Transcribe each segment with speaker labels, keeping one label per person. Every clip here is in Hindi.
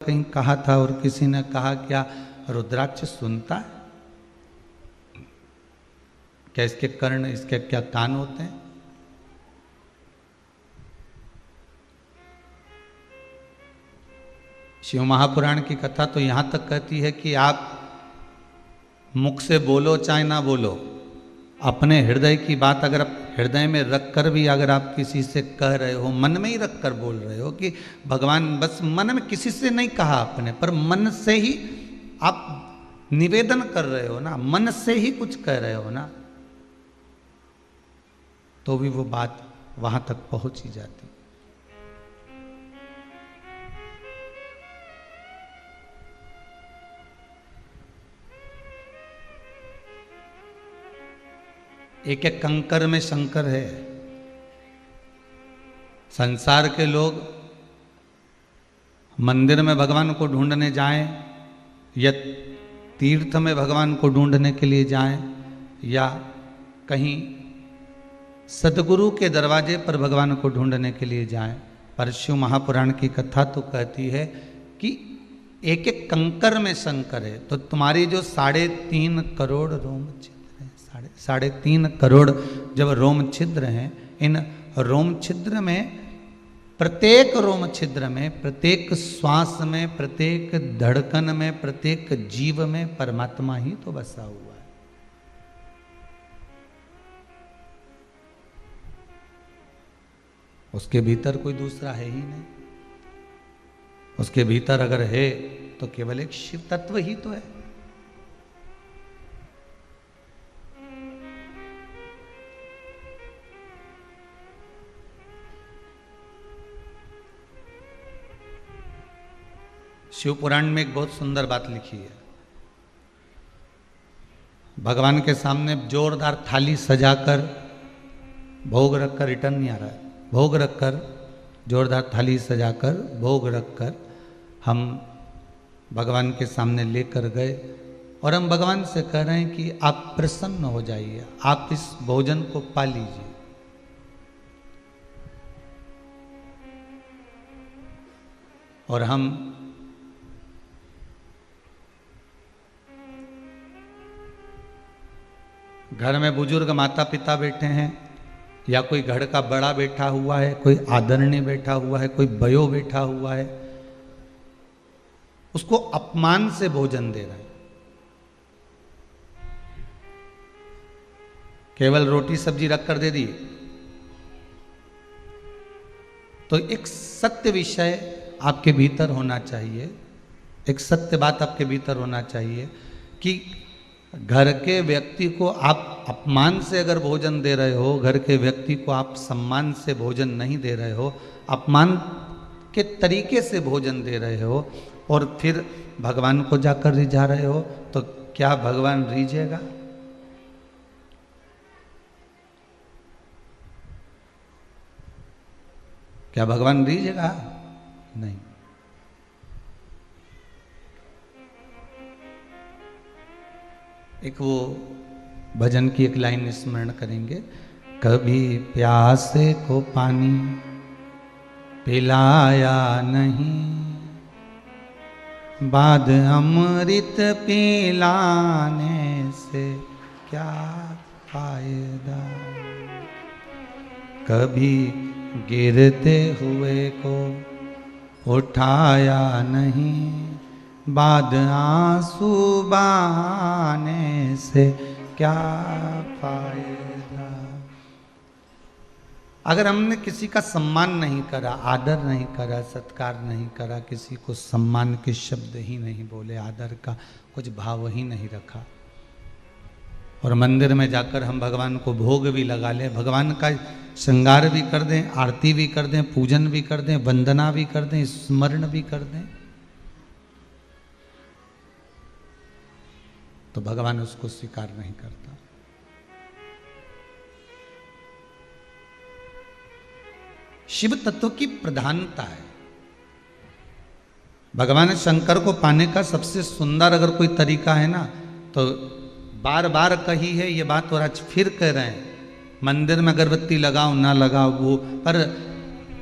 Speaker 1: कहीं कहा था और किसी ने कहा क्या रुद्राक्ष सुनता है क्या? इसके कर्ण, इसके क्या कान होते हैं? शिव महापुराण की कथा तो यहां तक कहती है कि आप मुख से बोलो चाहे ना बोलो, अपने हृदय की बात अगर आप हृदय में रखकर भी अगर आप किसी से कह रहे हो, मन में ही रखकर बोल रहे हो कि भगवान, बस मन में किसी से नहीं कहा आपने, पर मन से ही आप निवेदन कर रहे हो ना, मन से ही कुछ कह रहे हो ना, तो भी वो बात वहां तक पहुंच ही जाती। एक एक कंकर में शंकर है। संसार के लोग मंदिर में भगवान को ढूंढने जाएं या तीर्थ में भगवान को ढूंढने के लिए जाएं या कहीं सदगुरु के दरवाजे पर भगवान को ढूंढने के लिए जाएं, पर शिव महापुराण की कथा तो कहती है कि एक एक कंकर में शंकर है। तो तुम्हारी जो 3.5 करोड़ रोम छिद्र हैं, 3.5 करोड़ जब रोम छिद्र हैं, इन रोम छिद्र में प्रत्येक रोम छिद्र में, प्रत्येक श्वास में, प्रत्येक धड़कन में, प्रत्येक जीव में परमात्मा ही तो बसा हुआ है। उसके भीतर कोई दूसरा है ही नहीं। उसके भीतर अगर है तो केवल एक शिव तत्व ही तो है। शिव पुराण में एक बहुत सुंदर बात लिखी है। भगवान के सामने जोरदार थाली सजाकर भोग रखकर रिटर्न नहीं आ रहा है। भोग रखकर, जोरदार थाली सजाकर भोग रखकर हम भगवान के सामने लेकर गए और हम भगवान से कह रहे हैं कि आप प्रसन्न हो जाइए, आप इस भोजन को पा लीजिए। और हम घर में बुजुर्ग माता पिता बैठे हैं या कोई घर का बड़ा बैठा हुआ है, कोई आदरणीय बैठा हुआ है, कोई बयो बैठा हुआ है, उसको अपमान से भोजन दे रहा है। केवल रोटी सब्जी रख कर दे दी। तो एक सत्य विषय आपके भीतर होना चाहिए, एक सत्य बात आपके भीतर होना चाहिए कि घर के व्यक्ति को आप अपमान से अगर भोजन दे रहे हो, घर के व्यक्ति को आप सम्मान से भोजन नहीं दे रहे हो, अपमान के तरीके से भोजन दे रहे हो और फिर भगवान को जाकर रिझा रहे हो, तो क्या भगवान रिझेगा? क्या भगवान रिझेगा? नहीं। एक वो भजन की एक लाइन स्मरण करेंगे। कभी प्यासे को पानी पिलाया नहीं, बाद अमृत पिलाने से क्या फायदा। कभी गिरते हुए को उठाया नहीं, बाद आंसू बहाने से क्या फायदा। अगर हमने किसी का सम्मान नहीं करा, आदर नहीं करा, सत्कार नहीं करा, किसी को सम्मान के शब्द ही नहीं बोले, आदर का कुछ भाव ही नहीं रखा, और मंदिर में जाकर हम भगवान को भोग भी लगा लें, भगवान का श्रृंगार भी कर दें, आरती भी कर दें, पूजन भी कर दें, वंदना भी कर दें, स्मरण भी कर दें, तो भगवान उसको स्वीकार नहीं करता। शिव तत्व की प्रधानता है। भगवान शंकर को पाने का सबसे सुंदर अगर कोई तरीका है ना, तो बार बार कही है ये बात और आज फिर कह रहे हैं, मंदिर में अगरबत्ती लगाओ ना लगाओ, वो पर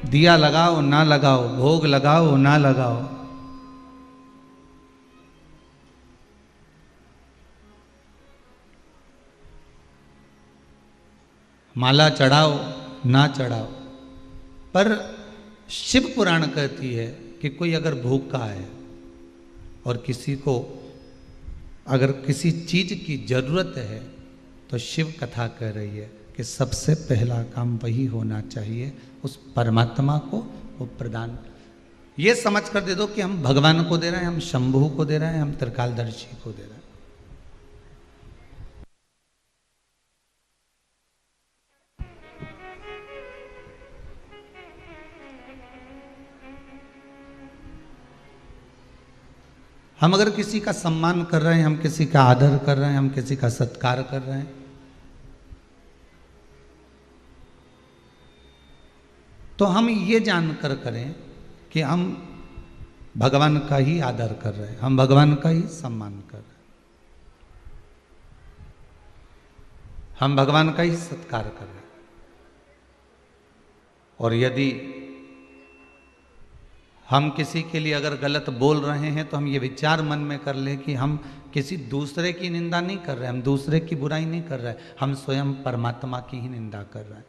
Speaker 1: दिया लगाओ ना लगाओ, भोग लगाओ ना लगाओ, माला चढ़ाओ ना चढ़ाओ, पर शिव पुराण कहती है कि कोई अगर भूखा है और किसी को अगर किसी चीज की जरूरत है तो शिव कथा कह रही है कि सबसे पहला काम वही होना चाहिए, उस परमात्मा को वो प्रदान। ये समझ कर दे दो कि हम भगवान को दे रहे हैं, हम शंभू को दे रहे हैं, हम त्रिकालदर्शी को दे रहे हैं। हम अगर किसी का सम्मान कर रहे हैं, हम किसी का आदर कर रहे हैं, हम किसी का सत्कार कर रहे हैं, तो हम ये जानकर करें कि हम भगवान का ही आदर कर रहे हैं, हम भगवान का ही सम्मान कर रहे हैं, हम भगवान का ही सत्कार कर रहे हैं। और यदि हम किसी के लिए अगर गलत बोल रहे हैं तो हम ये विचार मन में कर लें कि हम किसी दूसरे की निंदा नहीं कर रहे, हम दूसरे की बुराई नहीं कर रहे, हम स्वयं परमात्मा की ही निंदा कर रहे हैं।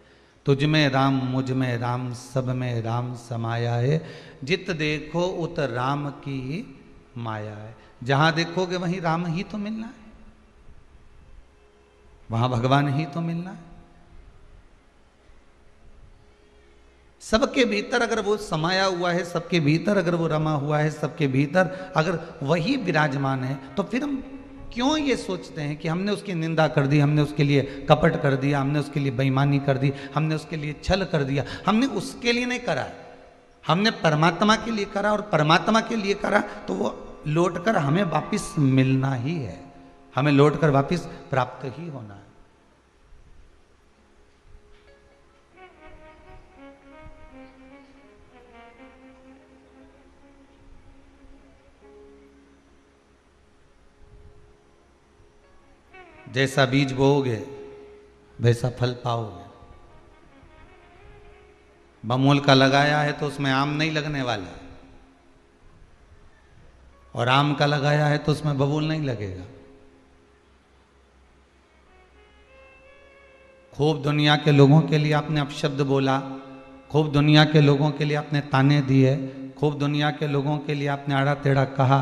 Speaker 1: तुझ में राम मुझ में राम सब में राम समाया है, जित देखो उत राम की ही माया है। जहां देखोगे वहीं राम ही तो मिलना है, वहां भगवान ही तो मिलना है। सबके भीतर अगर वो समाया हुआ है, सबके भीतर अगर वो रमा हुआ है, सबके भीतर अगर वही विराजमान है, तो फिर हम क्यों ये सोचते हैं कि हमने उसकी निंदा कर दी, हमने उसके लिए कपट कर दिया, हमने उसके लिए बेईमानी कर दी, हमने उसके लिए छल कर दिया। हमने उसके लिए नहीं करा, हमने परमात्मा के लिए करा, और परमात्मा के लिए करा तो वो लौटकर हमें वापिस मिलना ही है, हमें लौटकर वापिस प्राप्त ही होना है। जैसा बीज बोओगे वैसा फल पाओगे। बमूल का लगाया है तो उसमें आम नहीं लगने वाला, और आम का लगाया है तो उसमें बबूल नहीं लगेगा। खूब दुनिया के लोगों के लिए आपने अपशब्द बोला, खूब दुनिया के लोगों के लिए आपने ताने दिए, खूब दुनिया के लोगों के लिए आपने आड़ा टेढ़ा कहा,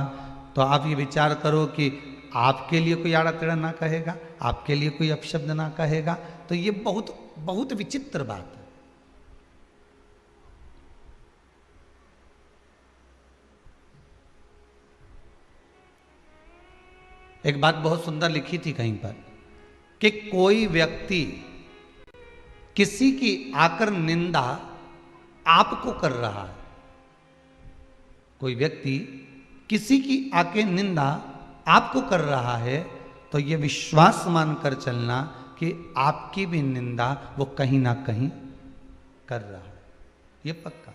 Speaker 1: तो आप ये विचार करो कि आपके लिए कोई आड़ा टेढ़ा ना कहेगा, आपके लिए कोई अपशब्द ना कहेगा, तो ये बहुत बहुत विचित्र बात है। एक बात बहुत सुंदर लिखी थी कहीं पर कि कोई व्यक्ति किसी की आकर निंदा आपको कर रहा है, कोई व्यक्ति किसी की आके निंदा आपको कर रहा है, तो ये विश्वास मानकर चलना कि आपकी भी निंदा वो कहीं ना कहीं कर रहा है, ये पक्का।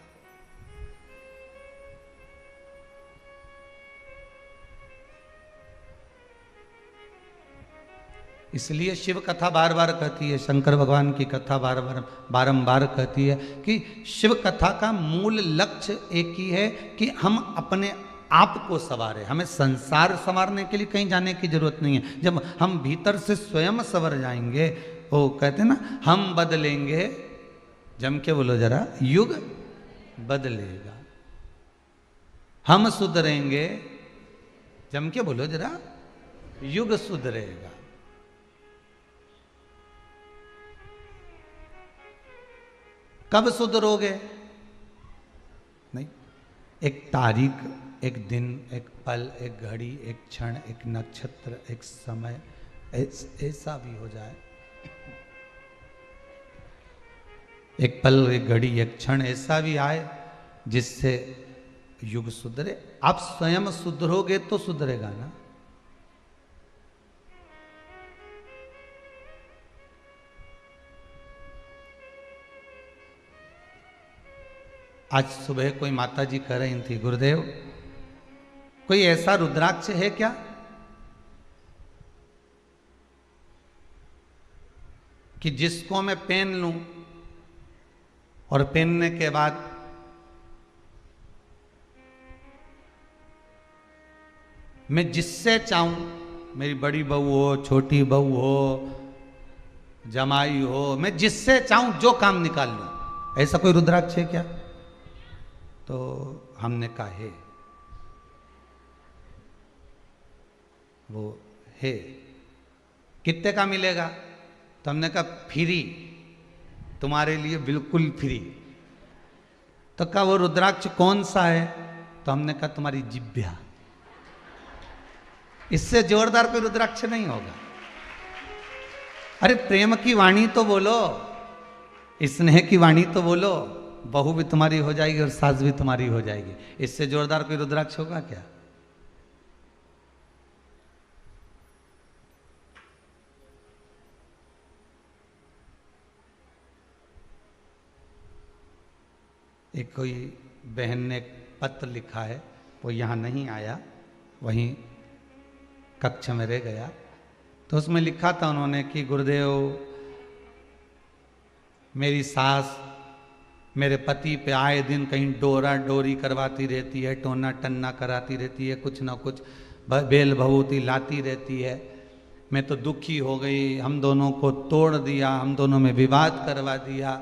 Speaker 1: इसलिए शिव कथा बार बार कहती है, शंकर भगवान की कथा बारंबार कहती है कि शिव कथा का मूल लक्ष्य एक ही है कि हम अपने आप को संवारे, हमें संसार संवारने के लिए कहीं जाने की जरूरत नहीं है। जब हम भीतर से स्वयं संवर जाएंगे, वो कहते हैं ना, हम बदलेंगे, जम के बोलो जरा, युग बदलेगा। हम सुधरेंगे, जम के बोलो जरा, युग सुधरेगा। कब सुधरोगे? नहीं, एक तारीख, एक दिन, एक पल, एक घड़ी, एक क्षण, एक नक्षत्र, एक समय ऐसा भी हो जाए, एक पल, एक घड़ी, एक क्षण ऐसा भी आए जिससे युग सुधरे। आप स्वयं सुधरोगे तो सुधरेगा ना। आज सुबह कोई माता जी कह रही थी, गुरुदेव कोई ऐसा रुद्राक्ष है क्या कि जिसको मैं पहन लूं और पहनने के बाद मैं जिससे चाहूं, मेरी बड़ी बहू हो, छोटी बहू हो, जमाई हो, मैं जिससे चाहूं जो काम निकाल लूं। ऐसा कोई रुद्राक्ष है क्या? तो हमने कहा है, वो है। कितने का मिलेगा? तो हमने कहा फ्री, तुम्हारे लिए बिल्कुल फ्री। तो कहा वो रुद्राक्ष कौन सा है? तो हमने कहा तुम्हारी जिभ्या। इससे जोरदार कोई रुद्राक्ष नहीं होगा। अरे प्रेम की वाणी तो बोलो, स्नेह की वाणी तो बोलो, बहू भी तुम्हारी हो जाएगी और सास भी तुम्हारी हो जाएगी। इससे जोरदार कोई रुद्राक्ष होगा क्या? एक कोई बहन ने एक पत्र लिखा है, वो यहाँ नहीं आया, वहीं कक्ष में रह गया। तो उसमें लिखा था उन्होंने कि गुरुदेव, मेरी सास मेरे पति पे आए दिन कहीं डोरा डोरी करवाती रहती है, टोना टन्ना कराती रहती है, कुछ ना कुछ बेल भभूति लाती रहती है। मैं तो दुखी हो गई, हम दोनों को तोड़ दिया, हम दोनों में विवाद करवा दिया।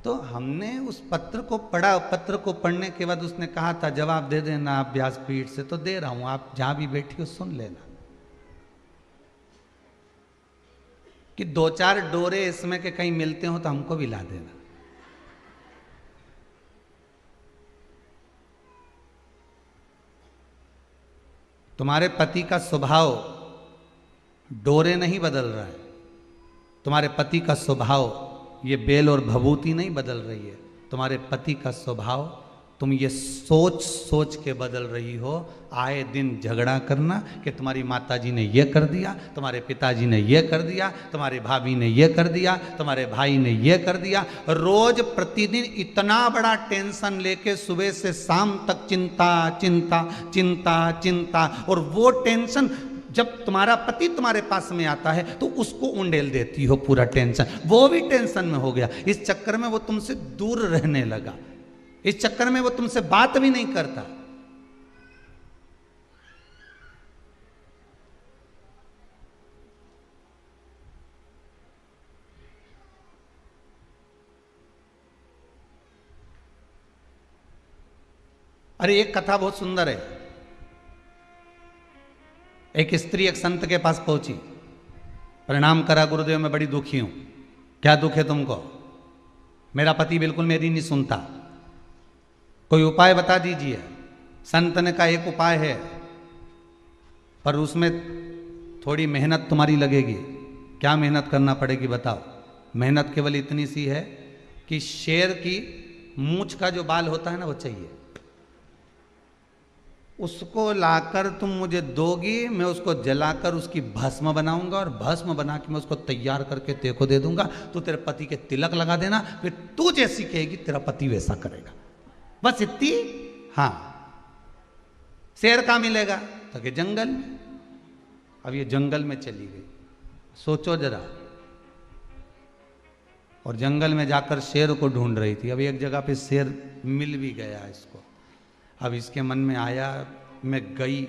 Speaker 1: तो हमने उस पत्र को पढ़ा। पत्र को पढ़ने के बाद उसने कहा था जवाब दे देना आप व्यासपीठ से। तो दे रहा हूं, आप जहां भी बैठी हो सुन लेना कि दो चार डोरे इसमें के कहीं मिलते हो तो हमको भी ला देना। तुम्हारे पति का स्वभाव डोरे नहीं बदल रहा है, तुम्हारे पति का स्वभाव ये बेल और भभूति नहीं बदल रही है। तुम्हारे पति का स्वभाव तुम ये सोच सोच के बदल रही हो। आए दिन झगड़ा करना कि तुम्हारी माताजी ने ये कर दिया, तुम्हारे पिताजी ने ये कर दिया, तुम्हारे भाभी ने ये कर दिया, तुम्हारे भाई ने ये कर दिया। रोज प्रतिदिन इतना बड़ा टेंशन लेके सुबह से शाम तक चिंता चिंता चिंता चिंता। और वो टेंशन जब तुम्हारा पति तुम्हारे पास में आता है तो उसको उंडेल देती हो पूरा टेंशन। वो भी टेंशन में हो गया, इस चक्कर में वो तुमसे दूर रहने लगा, इस चक्कर में वो तुमसे बात भी नहीं करता। अरे एक कथा बहुत सुंदर है। एक स्त्री एक संत के पास पहुंची, प्रणाम करा, गुरुदेव मैं बड़ी दुखी हूं। क्या दुख है तुमको? मेरा पति बिल्कुल मेरी नहीं सुनता, कोई उपाय बता दीजिए। संत ने कहा एक उपाय है, पर उसमें थोड़ी मेहनत तुम्हारी लगेगी। क्या मेहनत करना पड़ेगी बताओ? मेहनत केवल इतनी सी है कि शेर की मूंछ का जो बाल होता है ना, वो चाहिए। उसको लाकर तुम मुझे दोगी, मैं उसको जलाकर उसकी भस्म बनाऊंगा और भस्म बना के मैं उसको तैयार करके तेरे को दे दूंगा। तो तेरे पति के तिलक लगा देना, फिर तू जैसी कहेगी तेरा पति वैसा करेगा। बस इतनी। हाँ, शेर कहाँ मिलेगा? तो कि जंगल में। अब ये जंगल में चली गई, सोचो जरा। और जंगल में जाकर शेर को ढूंढ रही थी। अब एक जगह पे शेर मिल भी गया इसको। अब इसके मन में आया, मैं गई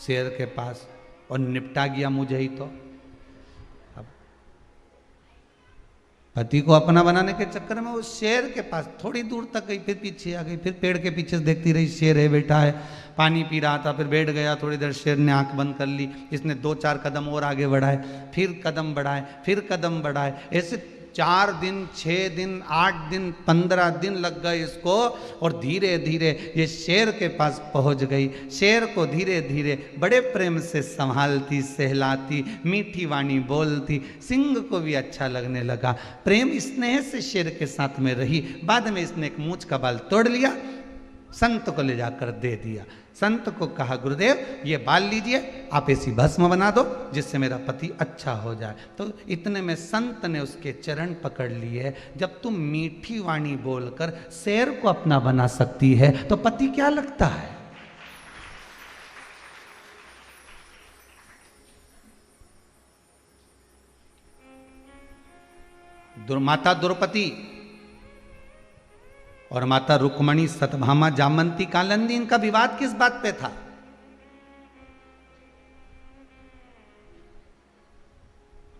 Speaker 1: शेर के पास और निपटा गया मुझे ही। तो अब पति को अपना बनाने के चक्कर में वो शेर के पास थोड़ी दूर तक गई, फिर पीछे आ गई, फिर पेड़ के पीछे से देखती रही, शेर है बैठा है, पानी पी रहा था। फिर बैठ गया, थोड़ी देर शेर ने आंख बंद कर ली। इसने 2-4 कदम और आगे बढ़ाए, फिर कदम बढ़ाए, फिर कदम बढ़ाए। ऐसे 4 दिन, 6 दिन, 8 दिन, 15 दिन लग गए इसको। और धीरे धीरे ये शेर के पास पहुंच गई। शेर को धीरे धीरे बड़े प्रेम से संभालती, सहलाती, मीठी वाणी बोलती। सिंह को भी अच्छा लगने लगा। प्रेम स्नेह से शेर के साथ में रही। बाद में इसने एक मूंछ का बाल तोड़ लिया, संत को ले जाकर दे दिया। संत को कहा गुरुदेव ये बाल लीजिए, आप ऐसी भस्म बना दो जिससे मेरा पति अच्छा हो जाए। तो इतने में संत ने उसके चरण पकड़ लिए। जब तुम मीठी वाणी बोलकर शेर को अपना बना सकती है तो पति क्या लगता है? माता द्रौपदी और माता रुक्मणी, सतभामा, जामंती, कालिंदी, इनका विवाद किस बात पे था?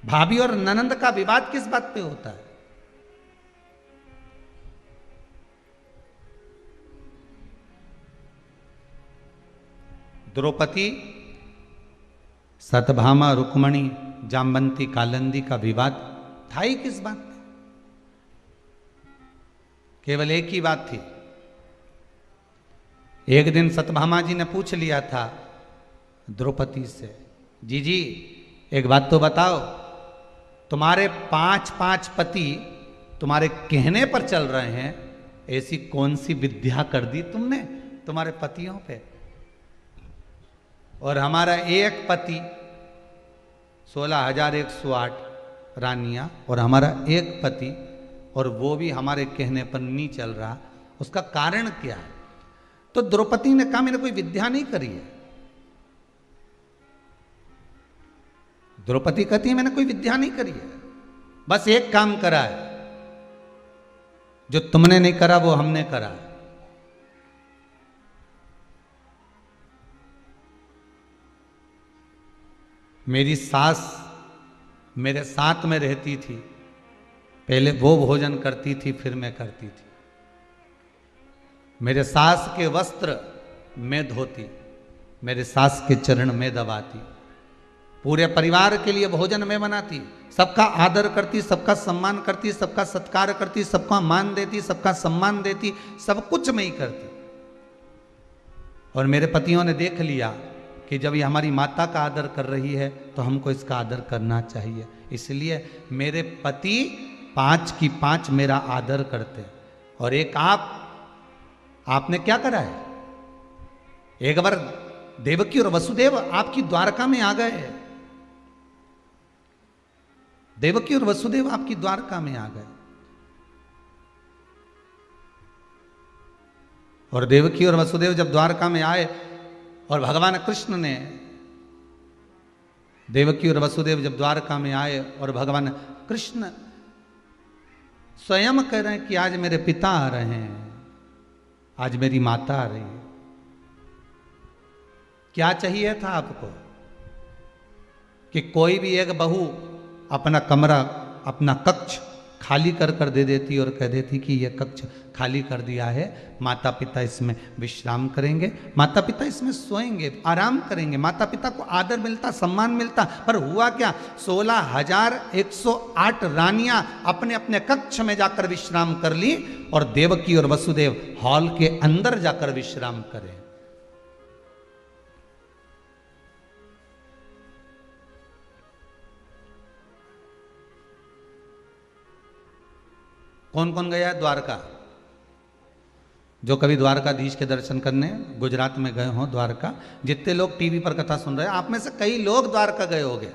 Speaker 1: भाभी और ननंद का विवाद किस बात पे होता है? द्रौपदी सतभामा रुक्मणी जामवंती कालिंदी का विवाद था ही किस बात पे? केवल एक ही बात थी। एक दिन सतभामा जी ने पूछ लिया था द्रौपदी से, जी एक बात तो बताओ, तुम्हारे 5 पति तुम्हारे कहने पर चल रहे हैं, ऐसी कौन सी विद्या कर दी तुमने तुम्हारे पतियों पे? और हमारा एक पति 16,108 रानियां, और हमारा एक पति, और वो भी हमारे कहने पर नहीं चल रहा, उसका कारण क्या है? तो द्रौपदी ने कहा मैंने कोई विद्या नहीं करी है। द्रौपदी कहती है मैंने कोई विद्या नहीं करी है, बस एक काम करा है, जो तुमने नहीं करा वो हमने करा है। मेरी सास मेरे साथ में रहती थी, पहले वो भोजन करती थी फिर मैं करती थी। मेरे सास के वस्त्र मैं धोती, मेरे सास के चरण में दबाती, पूरे परिवार के लिए भोजन में बनाती, सबका आदर करती, सबका सम्मान करती, सबका सत्कार करती, सबका मान देती, सबका सम्मान देती, सब कुछ मैं ही करती। और मेरे पतियों ने देख लिया कि जब ये हमारी माता का आदर कर रही है तो हमको इसका आदर करना चाहिए, इसलिए मेरे पति 5 की 5 मेरा आदर करते। और एक आपने क्या करा है? एक बार देवकी और वसुदेव आपकी द्वारका में आ गए। देवकी और वसुदेव आपकी द्वारका में आ गए, और देवकी और वसुदेव जब द्वारका में आए और भगवान कृष्ण ने, देवकी और वसुदेव जब द्वारका में आए और भगवान कृष्ण स्वयं कह रहे हैं कि आज मेरे पिता आ रहे हैं, आज मेरी माता आ रही है। क्या चाहिए था आपको? कि कोई भी एक बहू अपना कमरा, अपना कक्ष खाली कर कर दे देती और कह देती कि यह कक्ष खाली कर दिया है, माता पिता इसमें विश्राम करेंगे, माता पिता इसमें सोएंगे, आराम करेंगे, माता पिता को आदर मिलता, सम्मान मिलता। पर हुआ क्या? 16,108 रानियां अपने अपने कक्ष में जाकर विश्राम कर ली, और देवकी और वसुदेव हॉल के अंदर जाकर विश्राम करें। कौन कौन गया है द्वारका? जो कभी द्वारकाधीश के दर्शन करने गुजरात में गए हो द्वारका, जितने लोग टीवी पर कथा सुन रहे हैं, आप में से कई लोग द्वारका गए होंगे।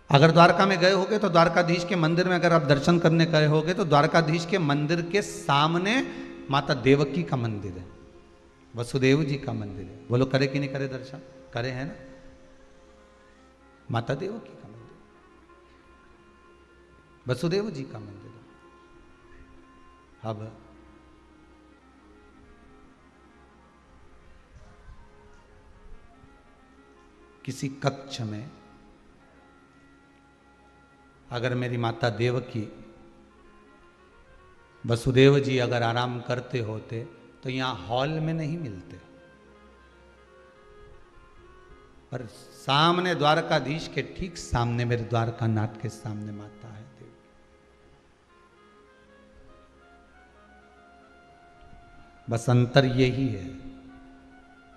Speaker 1: अगर द्वारका में गए होगे तो द्वारकाधीश के मंदिर में अगर आप दर्शन करने गए होगे तो द्वारकाधीश के मंदिर के सामने माता देवकी का मंदिर है, वसुदेव जी का मंदिर है। वो लोग करे कि नहीं करे दर्शन? करे हैं ना? माता देवकी का मंदिर, वसुदेव जी का मंदिर। अब किसी कक्ष में अगर मेरी माता देवकी, वसुदेव जी अगर आराम करते होते तो यहां हॉल में नहीं मिलते, पर सामने द्वारकाधीश के ठीक सामने, मेरे द्वारकानाथ के सामने माता है देवकी। बस अंतर यही है,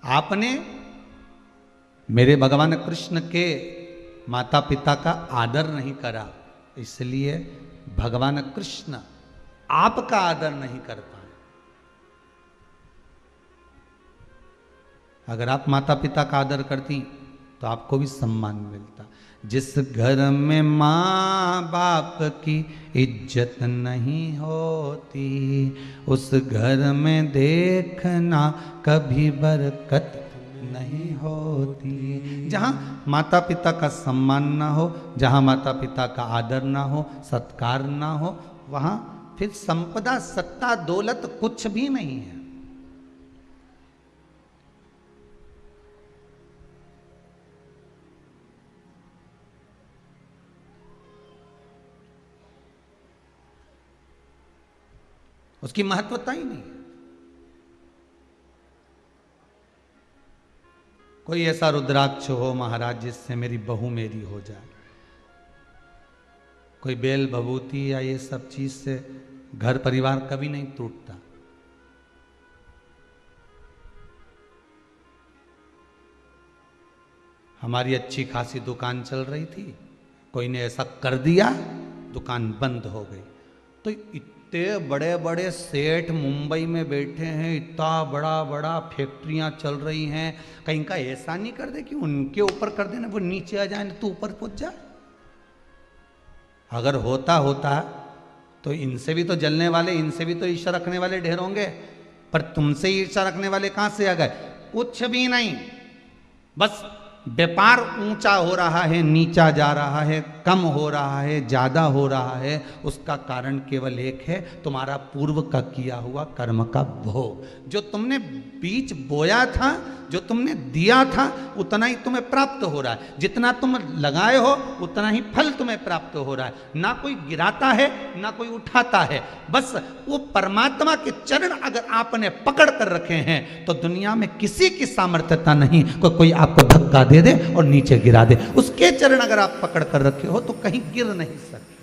Speaker 1: आपने मेरे भगवान कृष्ण के माता पिता का आदर नहीं करा, इसलिए भगवान कृष्ण आपका आदर नहीं कर पाए। अगर आप माता पिता का आदर करती तो आपको भी सम्मान मिलता। जिस घर में माँ बाप की इज्जत नहीं होती, उस घर में देखना कभी बरकत नहीं होती। जहां माता पिता का सम्मान ना हो, जहां माता पिता का आदर ना हो, सत्कार ना हो, वहां फिर संपदा, सत्ता, दौलत कुछ भी नहीं है। उसकी महत्वता ही नहीं है। कोई ऐसा रुद्राक्ष हो महाराज जिससे मेरी बहू मेरी हो जाए, कोई बेल भभूति या ये सब चीज से घर परिवार कभी नहीं टूटता। हमारी अच्छी खासी दुकान चल रही थी, कोई ने ऐसा कर दिया दुकान बंद हो गई। तो इतने बड़े बड़े सेठ मुंबई में बैठे हैं, इतना बड़ा बड़ा फैक्ट्रियां चल रही हैं, कहीं का ऐसा नहीं कर दे कि उनके ऊपर कर देना, वो नीचे आ जाए तो ऊपर पहुंच जाए। अगर होता तो इनसे भी तो जलने वाले, इनसे भी तो ईर्ष्या रखने वाले ढेर होंगे, पर तुमसे ईर्ष्या रखने वाले कहां से आ गए? कुछ भी नहीं, बस व्यापार ऊंचा हो रहा है, नीचा जा रहा है, कम हो रहा है, ज्यादा हो रहा है। उसका कारण केवल एक है, तुम्हारा पूर्व का किया हुआ कर्म का भोग। जो तुमने बीज बोया था, जो तुमने दिया था, उतना ही तुम्हें प्राप्त हो रहा है। जितना तुम लगाए हो उतना ही फल तुम्हें प्राप्त हो रहा है। ना कोई गिराता है ना कोई उठाता है। बस वो परमात्मा के चरण अगर आपने पकड़ कर रखे हैं तो दुनिया में किसी की सामर्थ्यता नहीं कोई आपको धक्का दे दे और नीचे गिरा दे। उसके चरण अगर आप पकड़ कर रखे हो तो कहीं गिर नहीं सकते।